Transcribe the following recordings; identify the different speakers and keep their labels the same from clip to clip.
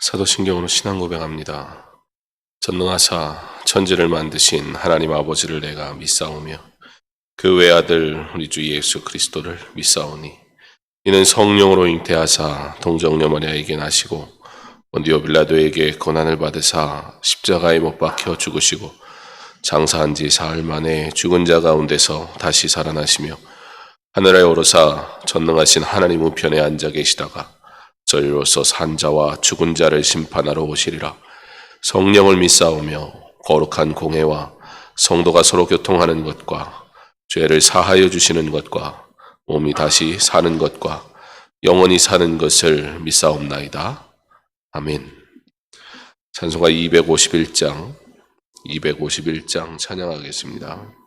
Speaker 1: 사도신경으로 신앙 고백합니다. 전능하사 천지를 만드신 하나님 아버지를 내가 믿사오며 그 외아들 우리 주 예수 그리스도를 믿사오니 이는 성령으로 잉태하사 동정녀 마리아에게 나시고 본디오 빌라도에게 고난을 받으사 십자가에 못 박혀 죽으시고 장사한 지 사흘 만에 죽은 자 가운데서 다시 살아나시며 하늘에 오르사 전능하신 하나님 우편에 앉아 계시다가 저희로서 산 자와 죽은 자를 심판하러 오시리라. 성령을 믿사오며 거룩한 공회와 성도가 서로 교통하는 것과 죄를 사하여 주시는 것과 몸이 다시 사는 것과 영원히 사는 것을 믿사옵나이다. 아멘. 찬송가 251장 찬양하겠습니다.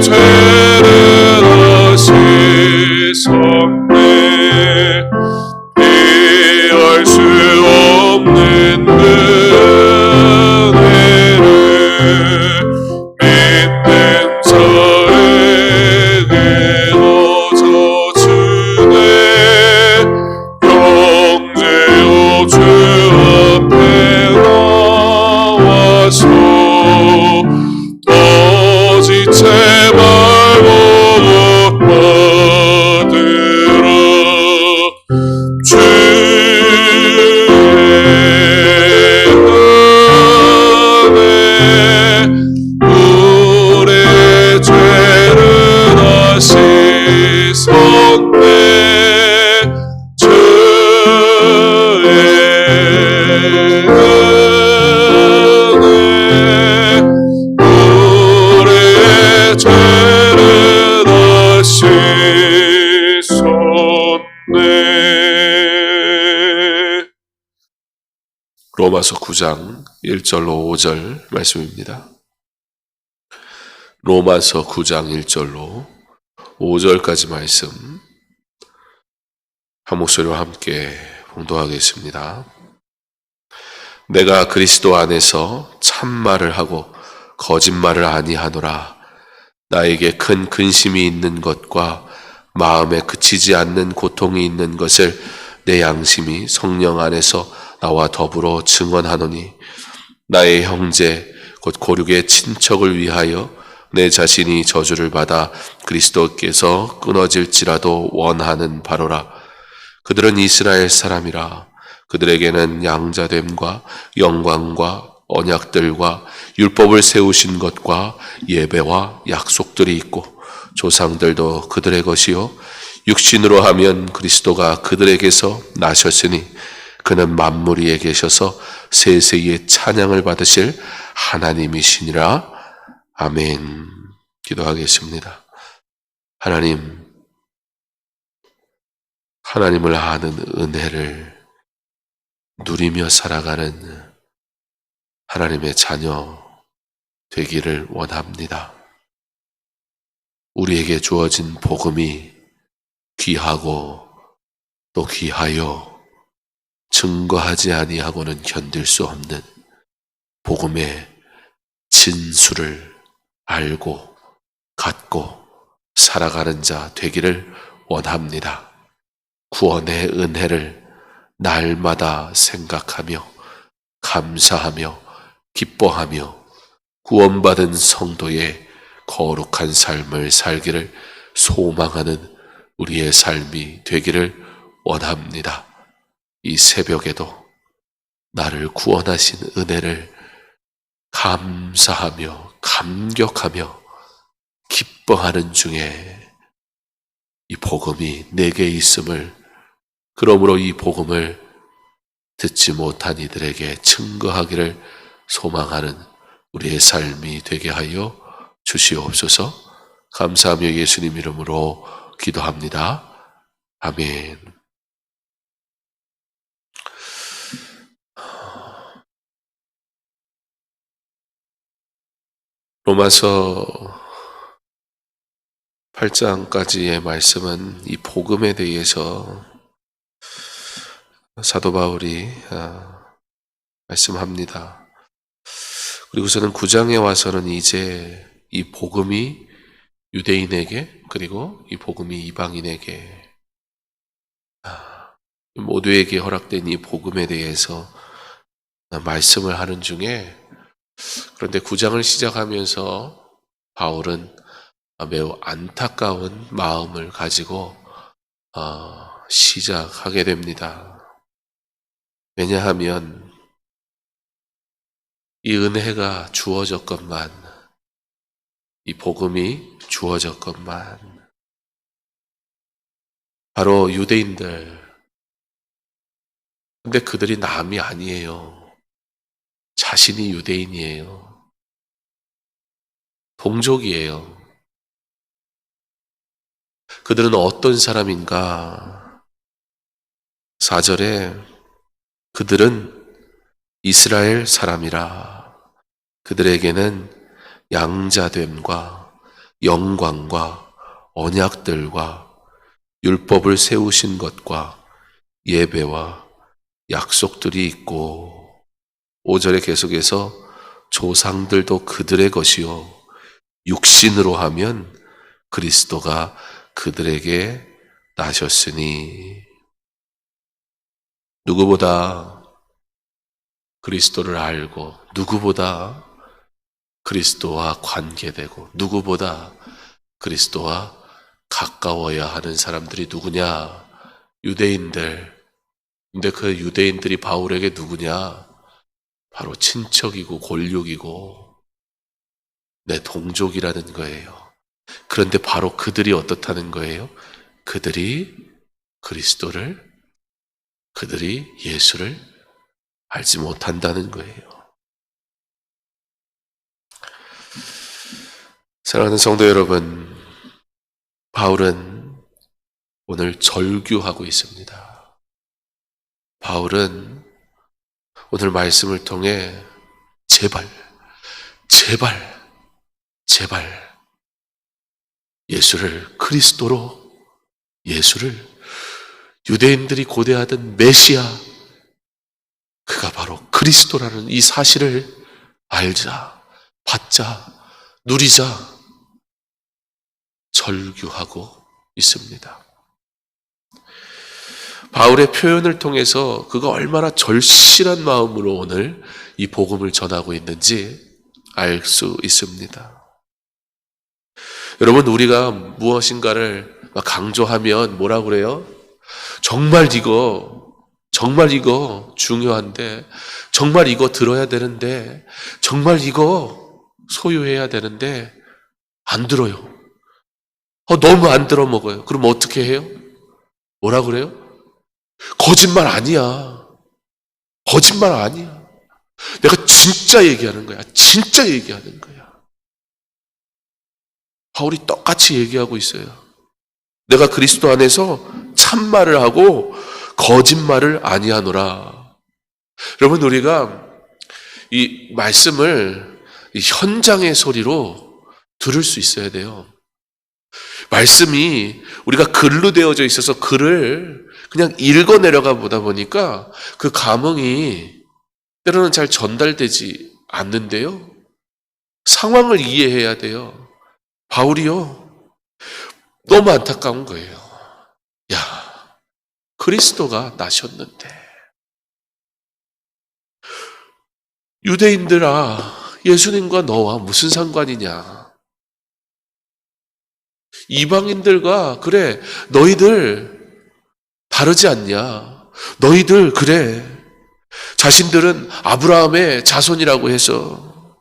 Speaker 2: 죄를 다시
Speaker 1: 로마서 9장 1절로 5절 말씀입니다. 로마서 9장 1절로 5절까지 말씀 한 목소리로 함께 봉독하겠습니다. 내가 그리스도 안에서 참말을 하고 거짓말을 아니하노라. 나에게 큰 근심이 있는 것과 마음에 그치지 않는 고통이 있는 것을 내 양심이 성령 안에서 나와 더불어 증언하노니 나의 형제 곧 고륙의 친척을 위하여 내 자신이 저주를 받아 그리스도께서 끊어질지라도 원하는 바로라. 그들은 이스라엘 사람이라. 그들에게는 양자됨과 영광과 언약들과 율법을 세우신 것과 예배와 약속들이 있고 조상들도 그들의 것이요 육신으로 하면 그리스도가 그들에게서 나셨으니 그는 만물 위에 계셔서 세세의 찬양을 받으실 하나님이시니라. 아멘. 기도하겠습니다. 하나님을 아는 은혜를 누리며 살아가는 하나님의 자녀 되기를 원합니다. 우리에게 주어진 복음이 귀하고 또 귀하여 증거하지 아니하고는 견딜 수 없는 복음의 진수를 알고 갖고 살아가는 자 되기를 원합니다. 구원의 은혜를 날마다 생각하며 감사하며 기뻐하며 구원받은 성도의 거룩한 삶을 살기를 소망하는 우리의 삶이 되기를 원합니다. 이 새벽에도 나를 구원하신 은혜를 감사하며 감격하며 기뻐하는 중에 이 복음이 내게 있음을, 그러므로 이 복음을 듣지 못한 이들에게 증거하기를 소망하는 우리의 삶이 되게 하여 주시옵소서. 감사하며 예수님 이름으로 기도합니다. 아멘. 로마서 8장까지의 말씀은 이 복음에 대해서 사도 바울이 말씀합니다. 그리고서는 9장에 와서는 이제 이 복음이 유대인에게 그리고 이 복음이 이방인에게 모두에게 허락된 이 복음에 대해서 말씀을 하는 중에, 그런데 9장을 시작하면서 바울은 매우 안타까운 마음을 가지고 시작하게 됩니다. 왜냐하면 이 은혜가 주어졌건만, 이 복음이 주어졌건만 바로 유대인들, 근데 그들이 남이 아니에요. 자신이 유대인이에요. 동족이에요. 그들은 어떤 사람인가? 4절에 그들은 이스라엘 사람이라. 그들에게는 양자됨과 영광과 언약들과 율법을 세우신 것과 예배와 약속들이 있고, 5절에 계속해서 조상들도 그들의 것이요 육신으로 하면 그리스도가 그들에게 나셨으니, 누구보다 그리스도를 알고 누구보다 그리스도와 관계되고 누구보다 그리스도와 가까워야 하는 사람들이 누구냐? 유대인들. 근데 그 유대인들이 바울에게 누구냐? 바로 친척이고 골육이고 내 동족이라는 거예요. 그런데 바로 그들이 어떻다는 거예요? 그들이 예수를 알지 못한다는 거예요. 사랑하는 성도 여러분, 바울은 오늘 절규하고 있습니다. 바울은 오늘 말씀을 통해 제발, 제발, 제발 예수를 그리스도로, 예수를 유대인들이 고대하던 메시아, 그가 바로 그리스도라는 이 사실을 알자, 받자, 누리자 절규하고 있습니다. 바울의 표현을 통해서 그가 얼마나 절실한 마음으로 오늘 이 복음을 전하고 있는지 알 수 있습니다. 여러분, 우리가 무엇인가를 강조하면 뭐라고 그래요? 정말 이거 중요한데, 정말 이거 들어야 되는데, 정말 이거 소유해야 되는데 안 들어요. 너무 안 들어 먹어요. 그럼 어떻게 해요? 뭐라 그래요? 거짓말 아니야. 거짓말 아니야. 내가 진짜 얘기하는 거야. 진짜 얘기하는 거야. 바울이 똑같이 얘기하고 있어요. 내가 그리스도 안에서 참말을 하고 거짓말을 아니하노라. 여러분, 우리가 이 말씀을 이 현장의 소리로 들을 수 있어야 돼요. 말씀이 우리가 글로 되어져 있어서 글을 그냥 읽어 내려가 보다 보니까 그 감흥이 때로는 잘 전달되지 않는데요. 상황을 이해해야 돼요. 바울이요, 너무 안타까운 거예요. 야, 그리스도가 나셨는데, 유대인들아, 예수님과 너와 무슨 상관이냐? 이방인들과, 그래, 너희들 다르지 않냐? 너희들, 그래, 자신들은 아브라함의 자손이라고 해서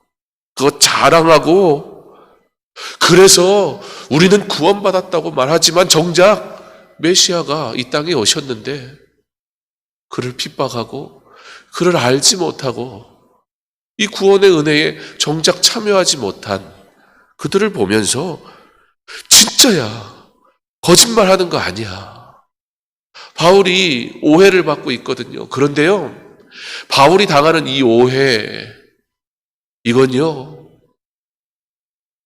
Speaker 1: 그거 자랑하고, 그래서 우리는 구원받았다고 말하지만 정작 메시아가 이 땅에 오셨는데 그를 핍박하고 그를 알지 못하고 이 구원의 은혜에 정작 참여하지 못한 그들을 보면서 진짜야, 거짓말하는 거 아니야. 바울이 오해를 받고 있거든요. 그런데요, 바울이 당하는 이 오해, 이건요,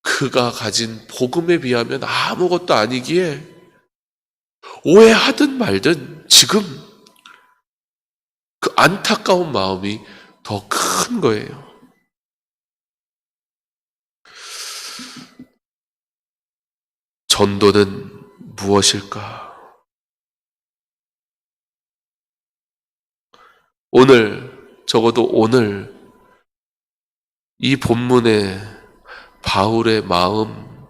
Speaker 1: 그가 가진 복음에 비하면 아무것도 아니기에 오해하든 말든 지금 그 안타까운 마음이 더 큰 거예요. 전도는 무엇일까? 오늘, 적어도 오늘 이 본문의 바울의 마음,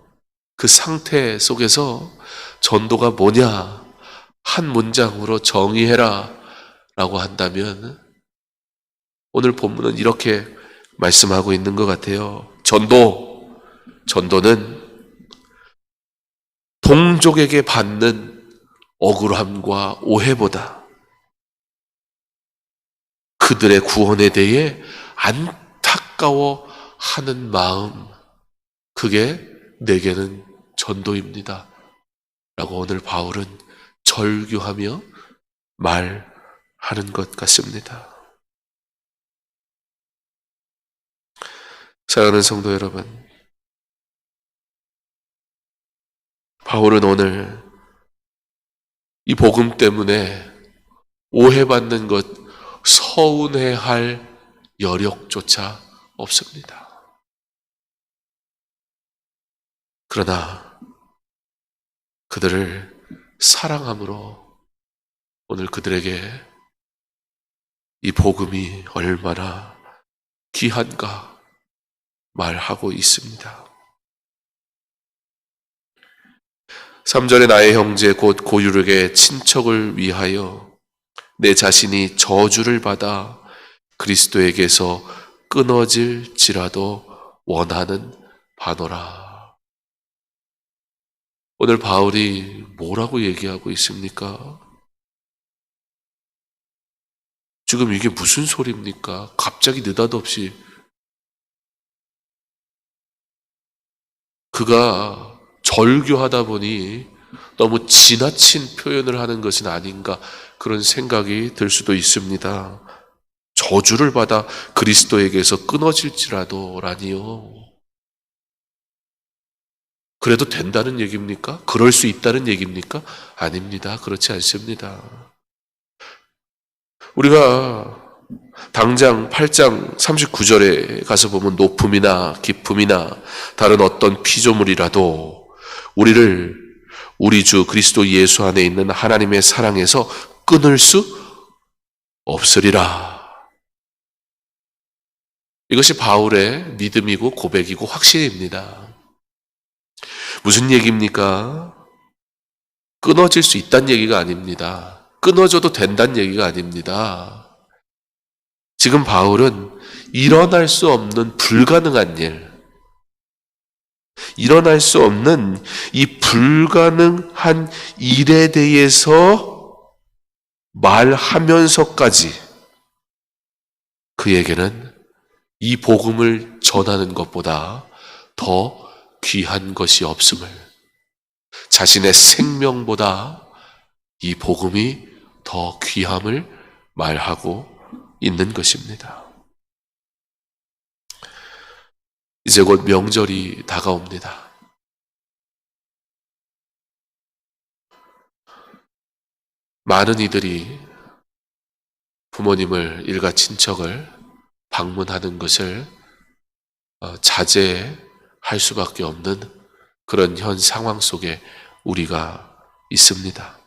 Speaker 1: 그 상태 속에서 전도가 뭐냐 한 문장으로 정의해라 라고 한다면 오늘 본문은 이렇게 말씀하고 있는 것 같아요. 전도는 동족에게 받는 억울함과 오해보다 그들의 구원에 대해 안타까워하는 마음, 그게 내게는 전도입니다 라고 오늘 바울은 절규하며 말하는 것 같습니다. 사랑하는 성도 여러분, 바울은 오늘 이 복음 때문에 오해받는 것, 서운해할 여력조차 없습니다. 그러나 그들을 사랑함으로 오늘 그들에게 이 복음이 얼마나 귀한가 말하고 있습니다. 3절에 나의 형제 곧 고유력의 친척을 위하여 내 자신이 저주를 받아 그리스도에게서 끊어질지라도 원하는 바노라. 오늘 바울이 뭐라고 얘기하고 있습니까? 지금 이게 무슨 소리입니까? 갑자기 느닷없이 그가 절규하다 보니 너무 지나친 표현을 하는 것은 아닌가, 그런 생각이 들 수도 있습니다. 저주를 받아 그리스도에게서 끊어질지라도 라니요. 그래도 된다는 얘기입니까? 그럴 수 있다는 얘기입니까? 아닙니다. 그렇지 않습니다. 우리가 당장 8장 39절에 가서 보면 높음이나 깊음이나 다른 어떤 피조물이라도 우리를 우리 주 그리스도 예수 안에 있는 하나님의 사랑에서 끊을 수 없으리라. 이것이 바울의 믿음이고 고백이고 확신입니다. 무슨 얘기입니까? 끊어질 수 있다는 얘기가 아닙니다. 끊어져도 된다는 얘기가 아닙니다. 지금 바울은 일어날 수 없는 불가능한 일, 일어날 수 없는 이 불가능한 일에 대해서 말하면서까지 그에게는 이 복음을 전하는 것보다 더 귀한 것이 없음을, 자신의 생명보다 이 복음이 더 귀함을 말하고 있는 것입니다. 이제 곧 명절이 다가옵니다. 많은 이들이 부모님을, 일가 친척을 방문하는 것을 자제할 수밖에 없는 그런 현 상황 속에 우리가 있습니다.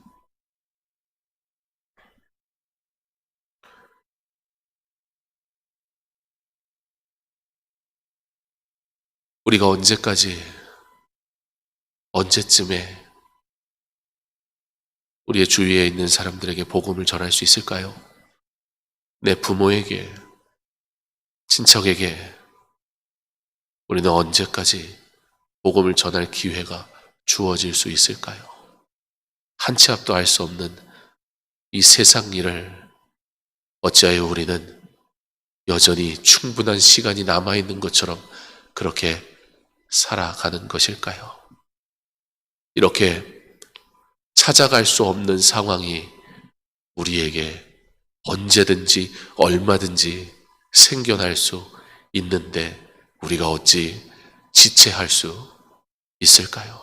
Speaker 1: 우리가 언제쯤에 우리의 주위에 있는 사람들에게 복음을 전할 수 있을까요? 내 부모에게, 친척에게 우리는 언제까지 복음을 전할 기회가 주어질 수 있을까요? 한 치 앞도 알 수 없는 이 세상 일을 어찌하여 우리는 여전히 충분한 시간이 남아있는 것처럼 그렇게 살아가는 것일까요? 이렇게 찾아갈 수 없는 상황이 우리에게 언제든지 얼마든지 생겨날 수 있는데 우리가 어찌 지체할 수 있을까요?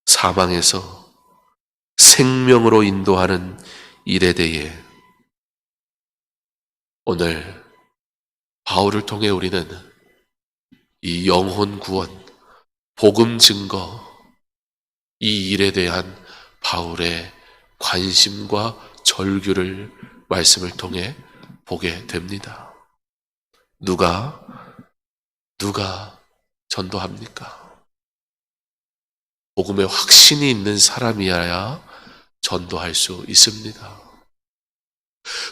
Speaker 1: 사망에서 생명으로 인도하는 일에 대해 오늘 바울을 통해 우리는 이 영혼 구원, 복음 증거, 이 일에 대한 바울의 관심과 절규를 말씀을 통해 보게 됩니다. 누가 전도합니까? 복음에 확신이 있는 사람이어야 전도할 수 있습니다.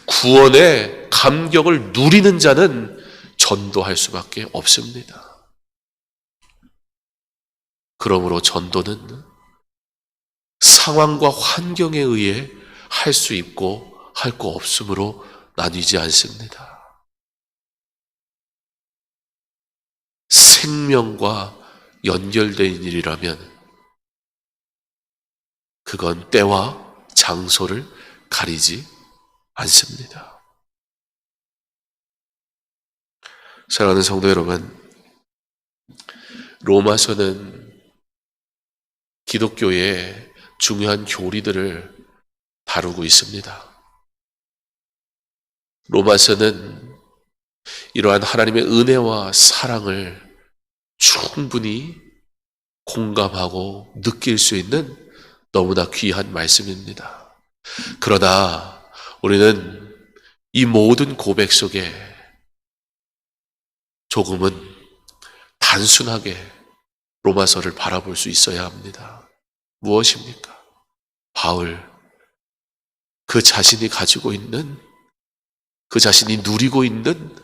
Speaker 1: 구원의 감격을 누리는 자는 전도할 수밖에 없습니다. 그러므로 전도는 상황과 환경에 의해 할 수 있고 할 거 없으므로 나뉘지 않습니다. 생명과 연결된 일이라면 그건 때와 장소를 가리지 않습니다. 사랑하는 성도 여러분, 로마서는 기독교의 중요한 교리들을 다루고 있습니다. 로마서는 이러한 하나님의 은혜와 사랑을 충분히 공감하고 느낄 수 있는 너무나 귀한 말씀입니다. 그러나 우리는 이 모든 고백 속에 조금은 단순하게 로마서를 바라볼 수 있어야 합니다. 무엇입니까? 바울, 그 자신이 가지고 있는, 그 자신이 누리고 있는,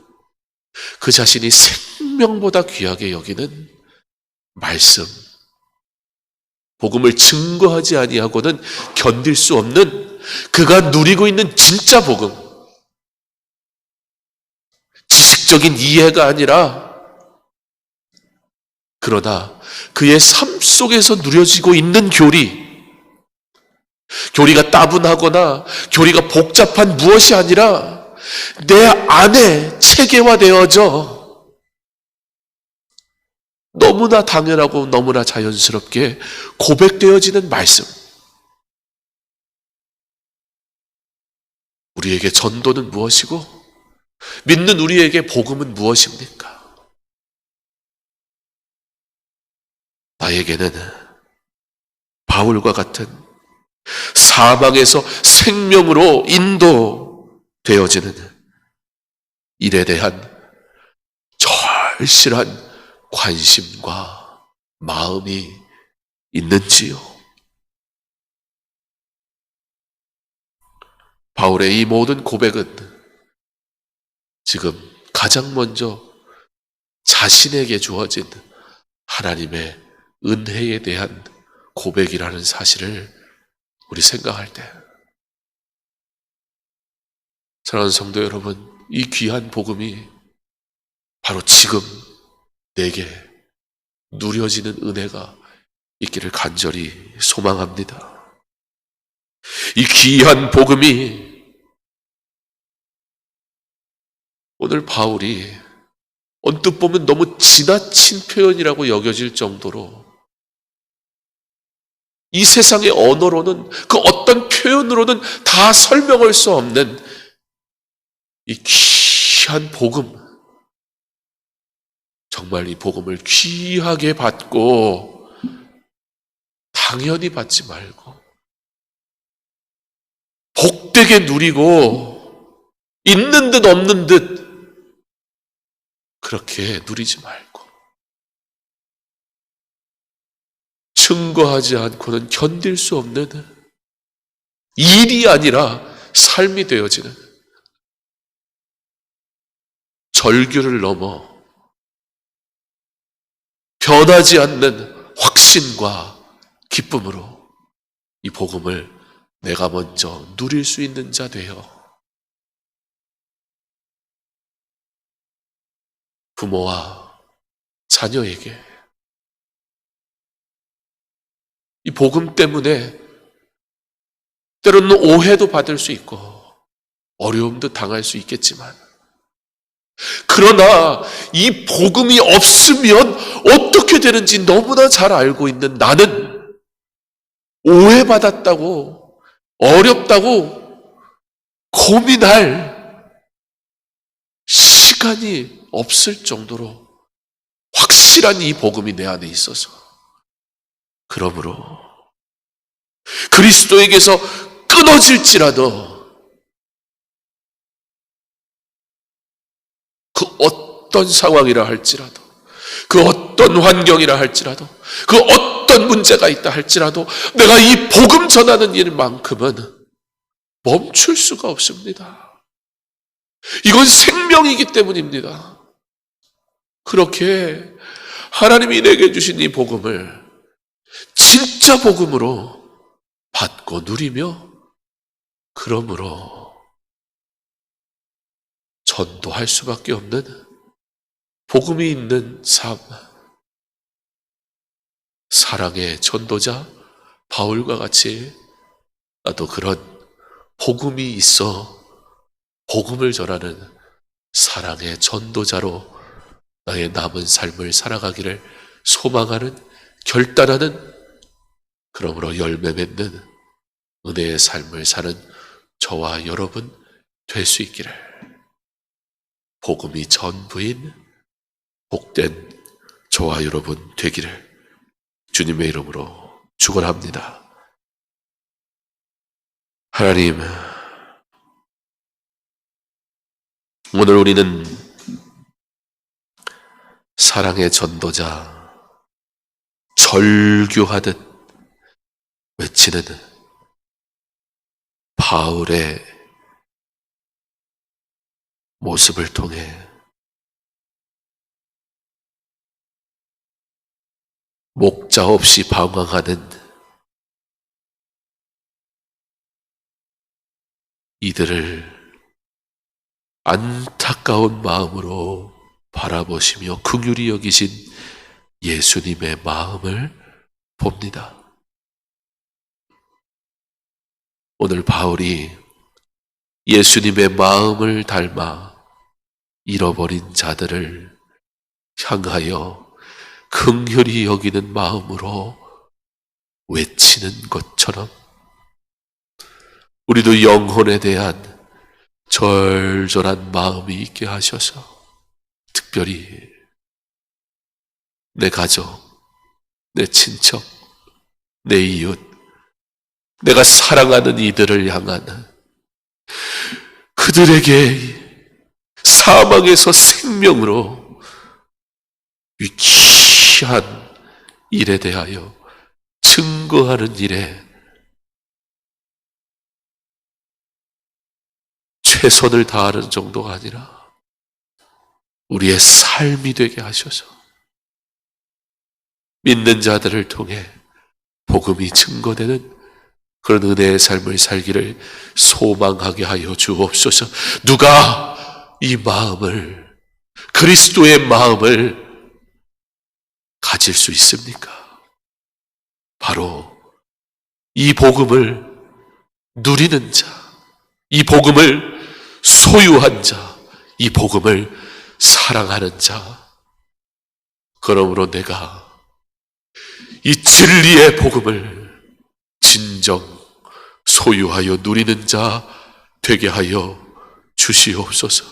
Speaker 1: 그 자신이 생명보다 귀하게 여기는 말씀, 복음을 증거하지 아니하고는 견딜 수 없는 그가 누리고 있는 진짜 복음, 지식적인 이해가 아니라 그러나 그의 삶 속에서 누려지고 있는 교리, 교리가 따분하거나 교리가 복잡한 무엇이 아니라 내 안에 체계화되어져 너무나 당연하고 너무나 자연스럽게 고백되어지는 말씀. 우리에게 전도는 무엇이고 믿는 우리에게 복음은 무엇입니까? 나에게는 바울과 같은 사망에서 생명으로 인도되어지는 일에 대한 절실한 관심과 마음이 있는지요? 바울의 이 모든 고백은 지금 가장 먼저 자신에게 주어진 하나님의 은혜에 대한 고백이라는 사실을 우리 생각할 때, 사랑하는 성도 여러분, 이 귀한 복음이 바로 지금 내게 누려지는 은혜가 있기를 간절히 소망합니다. 이 귀한 복음이 오늘 바울이 언뜻 보면 너무 지나친 표현이라고 여겨질 정도로 이 세상의 언어로는 그 어떤 표현으로는 다 설명할 수 없는 이 귀한 복음, 정말 이 복음을 귀하게 받고 당연히 받지 말고 복되게 누리고 있는 듯 없는 듯 그렇게 누리지 말고 증거하지 않고는 견딜 수 없는 일이 아니라 삶이 되어지는 절규를 넘어 변하지 않는 확신과 기쁨으로 이 복음을 내가 먼저 누릴 수 있는 자 되어 부모와 자녀에게 이 복음 때문에 때로는 오해도 받을 수 있고 어려움도 당할 수 있겠지만, 그러나 이 복음이 없으면 어떻게 되는지 너무나 잘 알고 있는 나는 오해받았다고, 어렵다고 고민할 시간이 없을 정도로 확실한 이 복음이 내 안에 있어서, 그러므로 그리스도에게서 끊어질지라도 그 어떤 상황이라 할지라도, 그 어떤 환경이라 할지라도, 그 어떤 문제가 있다 할지라도 내가 이 복음 전하는 일만큼은 멈출 수가 없습니다. 이건 생명이기 때문입니다. 그렇게 하나님이 내게 주신 이 복음을 진짜 복음으로 받고 누리며, 그러므로 전도할 수밖에 없는 복음이 있는 삶, 사랑의 전도자 바울과 같이 나도 그런 복음이 있어 복음을 전하는 사랑의 전도자로 나의 남은 삶을 살아가기를 소망하는, 결단하는, 그러므로 열매 맺는 은혜의 삶을 사는 저와 여러분 될 수 있기를, 복음이 전부인 복된 저와 여러분 되기를 주님의 이름으로 축원합니다. 하나님, 오늘 우리는 사랑의 전도자, 절규하듯 외치는 바울의 모습을 통해 목자 없이 방황하는 이들을 안타까운 마음으로 바라보시며 긍휼히 여기신 예수님의 마음을 봅니다. 오늘 바울이 예수님의 마음을 닮아 잃어버린 자들을 향하여 긍휼히 여기는 마음으로 외치는 것처럼 우리도 영혼에 대한 절절한 마음이 있게 하셔서 특별히 내 가족, 내 친척, 내 이웃, 내가 사랑하는 이들을 향한 그들에게 사망에서 생명으로 이 귀한 일에 대하여 증거하는 일에 최선을 다하는 정도가 아니라 우리의 삶이 되게 하셔서 믿는 자들을 통해 복음이 증거되는 그런 은혜의 삶을 살기를 소망하게 하여 주옵소서. 누가 이 마음을, 그리스도의 마음을 가질 수 있습니까? 바로 이 복음을 누리는 자, 이 복음을 소유한 자, 이 복음을 사랑하는 자. 그러므로 내가 이 진리의 복음을 진정 소유하여 누리는 자 되게 하여 주시옵소서.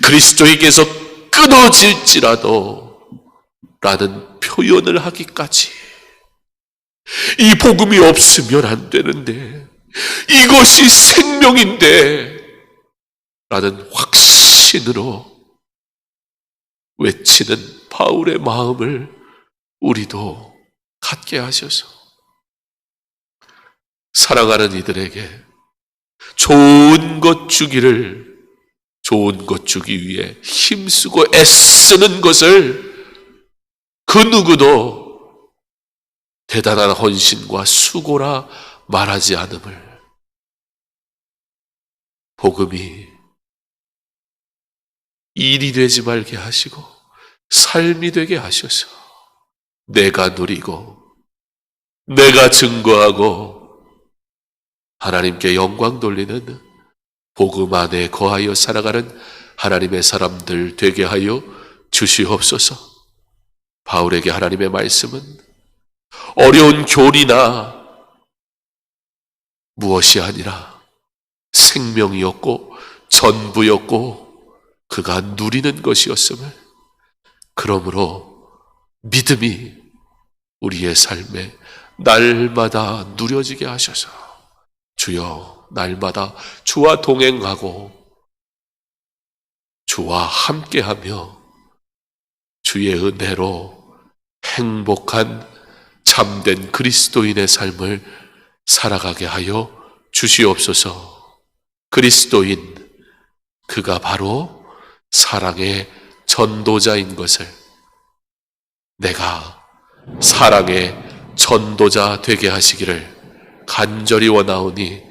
Speaker 1: 그리스도에게서 끊어질지라도 라는 표현을 하기까지 이 복음이 없으면 안 되는데, 이것이 생명인데 라는 확신으로 외치는 바울의 마음을 우리도 갖게 하셔서 사랑하는 이들에게 좋은 것 주기를, 좋은 것 주기 위해 힘쓰고 애쓰는 것을 그 누구도 대단한 헌신과 수고라 말하지 않음을, 복음이 일이 되지 말게 하시고 삶이 되게 하셔서 내가 누리고 내가 증거하고 하나님께 영광 돌리는 복음 안에 거하여 살아가는 하나님의 사람들 되게 하여 주시옵소서. 바울에게 하나님의 말씀은 어려운 교리나 무엇이 아니라 생명이었고 전부였고 그가 누리는 것이었음을, 그러므로 믿음이 우리의 삶에 날마다 누려지게 하셔서 주여 날마다 주와 동행하고 주와 함께하며 주의 은혜로 행복한 참된 그리스도인의 삶을 살아가게 하여 주시옵소서. 그리스도인, 그가 바로 사랑의 전도자인 것을 내가 사랑의 전도자 되게 하시기를 간절히 원하오니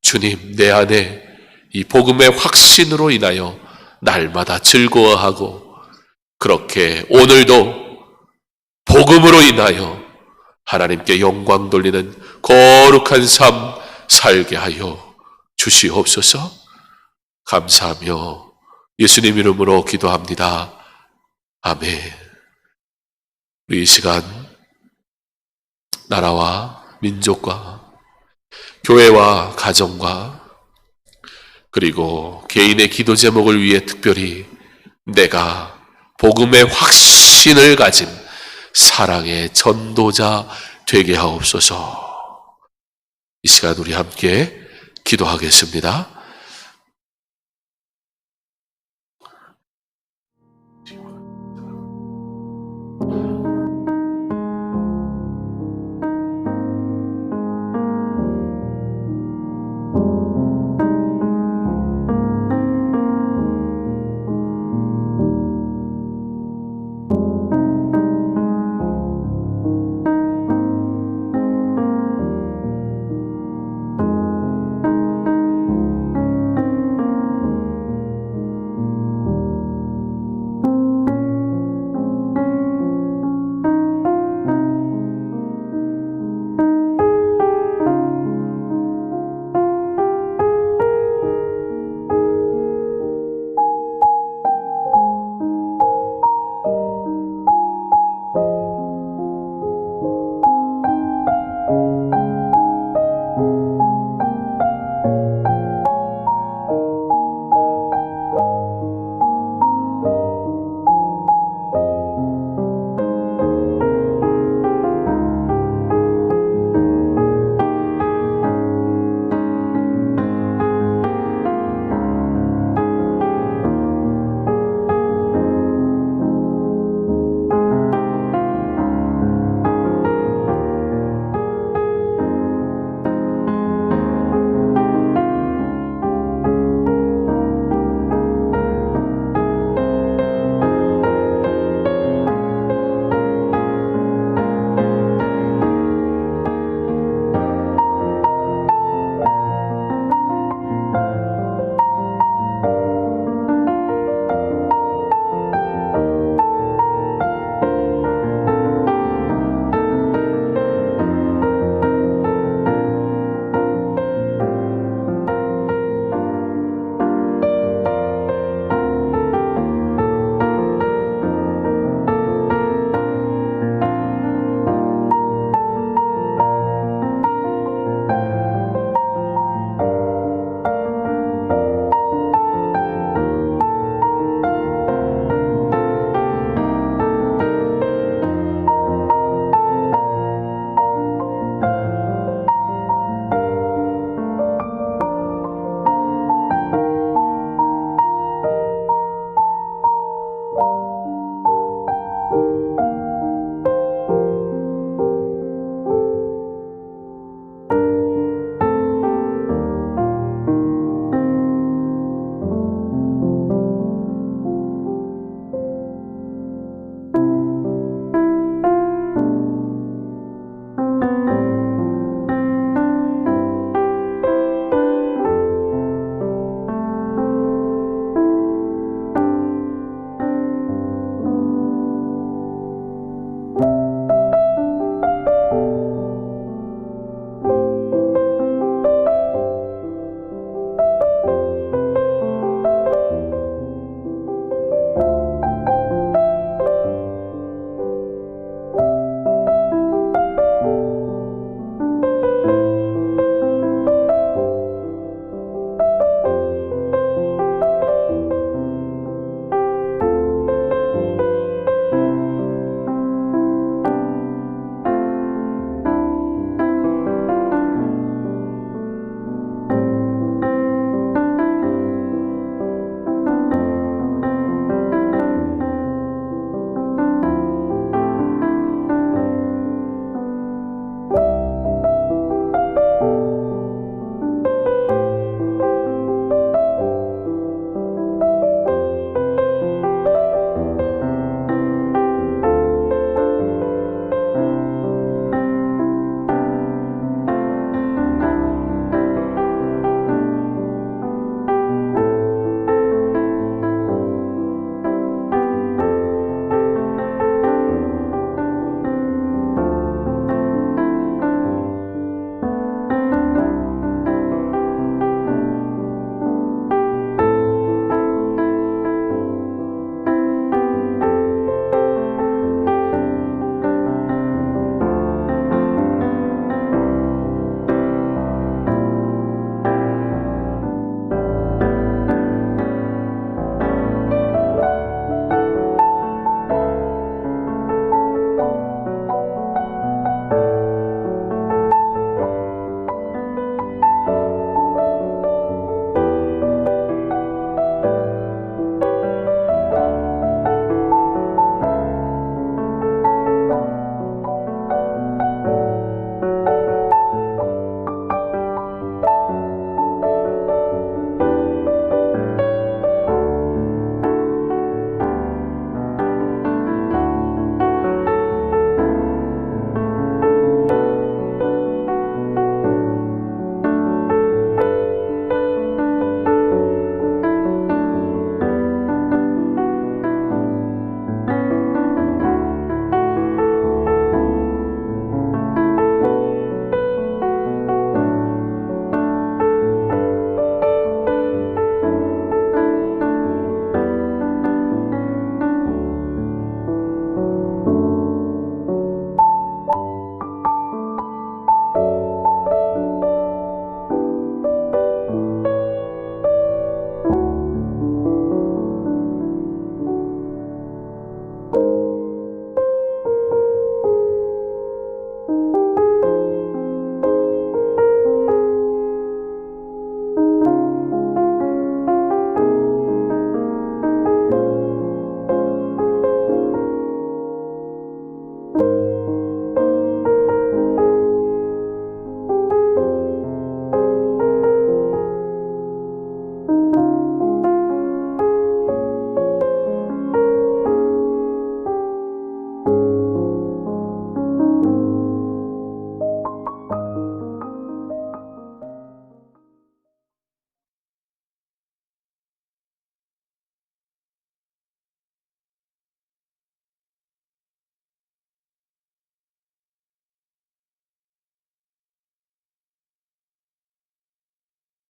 Speaker 1: 주님, 내 안에 이 복음의 확신으로 인하여 날마다 즐거워하고 그렇게 오늘도 복음으로 인하여 하나님께 영광 돌리는 거룩한 삶 살게 하여 주시옵소서. 감사하며 예수님 이름으로 기도합니다. 아멘. 우리 이 시간 나라와 민족과 교회와 가정과 그리고 개인의 기도 제목을 위해 특별히 내가 복음의 확신을 가진 사랑의 전도자 되게 하옵소서. 이 시간 우리 함께 기도하겠습니다.